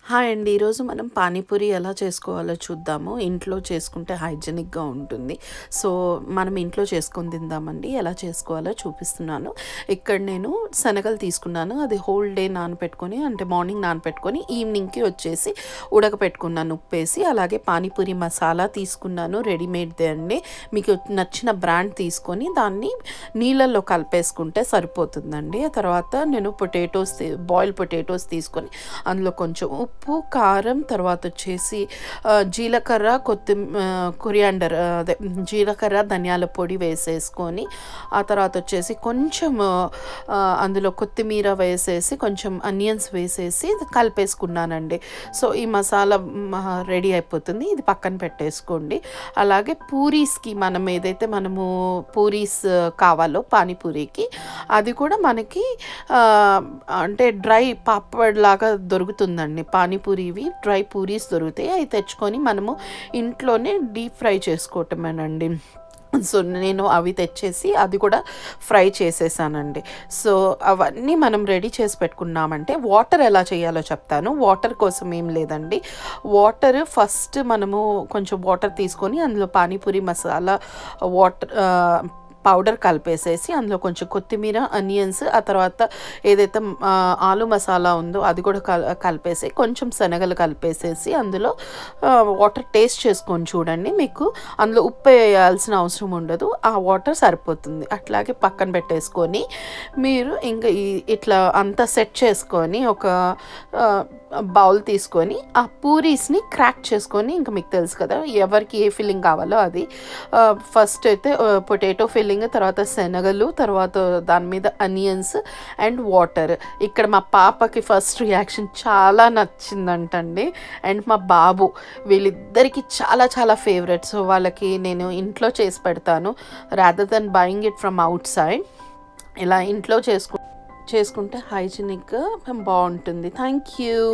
Hi అండి. ఈరోజు మనం పానీపూరి ఎలా చేసుకోవాలో చూద్దాము. ఇంట్లో చేసుకుంటే హైజెనిక్గా ఉంటుంది. సో మనం ఇంట్లో చేసుకొని తిందామండి. ఎలా చేసుకోవాలో చూపిస్తున్నాను. ఇక్కడ నేను శనగలు తీసుకున్నాను. అది హోల్ డే నానపెట్టుకొని, అంటే మార్నింగ్ నానపెట్టుకొని ఈవినింగ్కి వచ్చేసి ఉడకపెట్టుకున్నాను ఉప్పేసి. అలాగే పానీపూరి మసాలా తీసుకున్నాను, రెడీమేడ్దే అండి. మీకు నచ్చిన బ్రాండ్ తీసుకొని దాన్ని నీళ్ళల్లో కలిపేసుకుంటే సరిపోతుందండి. ఆ తర్వాత నేను బాయిల్ పొటాటోస్ తీసుకొని అందులో కొంచెం ఉప్పు, కారం, తర్వాత వచ్చేసి జీలకర్ర, కొరియాండర్, అదే జీలకర్ర, ధనియాల పొడి వేసేసుకొని, ఆ తర్వాత వచ్చేసి కొంచెం అందులో కొత్తిమీర వేసేసి, కొంచెం ఆనియన్స్ వేసేసి కలిపేసుకున్నానండి. సో ఈ మసాలా రెడీ అయిపోతుంది. ఇది పక్కన పెట్టేసుకోండి. అలాగే పూరీస్కి మనము పూరీస్ కావాలో పానీపూరికి, అది కూడా మనకి అంటే డ్రై పాపడ్ లాగా దొరుకుతుందండి. పానీపూరివి డ్రై పూరీస్ దొరుకుతాయి. అవి తెచ్చుకొని మనము ఇంట్లోనే డీప్ ఫ్రై చేసుకోవటమేనండి. సో నేను అవి తెచ్చేసి అది కూడా ఫ్రై చేసేసానండి. సో అవన్నీ మనం రెడీ చేసి పెట్టుకున్నామంటే వాటర్ ఎలా చేయాలో చెప్తాను. వాటర్ కోసం ఏం లేదండి. వాటర్ ఫస్ట్ మనము కొంచెం వాటర్ తీసుకొని అందులో పానీపూరి మసాలా పౌడర్ కలిపేసేసి, అందులో కొంచెం కొత్తిమీర, ఆనియన్స్, ఆ తర్వాత ఏదైతే ఆలు మసాలా ఉందో అది కూడా కలిపేసి, కొంచెం శనగలు కలిపేసేసి అందులో వాటర్ టేస్ట్ చేసుకొని చూడండి. మీకు అందులో ఉప్పు వేయాల్సిన అవసరం ఉండదు. ఆ వాటర్ సరిపోతుంది. అట్లాగే పక్కన పెట్టేసుకొని మీరు ఇంకా ఇట్లా అంతా సెట్ చేసుకొని ఒక బౌల్ తీసుకొని ఆ పూరీస్ని క్రాక్ చేసుకొని, ఇంకా మీకు తెలుసు కదా ఎవరికి ఏ ఫిల్లింగ్ కావాలో అది. ఫస్ట్ అయితే పొటాటో ఫిల్లింగ్, తర్వాత శనగలు, తర్వాత దాని మీద ఆనియన్స్ అండ్ వాటర్. ఇక్కడ మా పాపకి ఫస్ట్ రియాక్షన్ చాలా నచ్చిందంటండి. అండ్ మా బాబు, వీళ్ళిద్దరికి చాలా చాలా ఫేవరెట్. సో వాళ్ళకి నేను ఇంట్లో చేసి పెడతాను rather than buying it from out side. ఇలా ఇంట్లో చేసుకుంటే హైజీనిక్గా బాగుంటుంది. Thank you.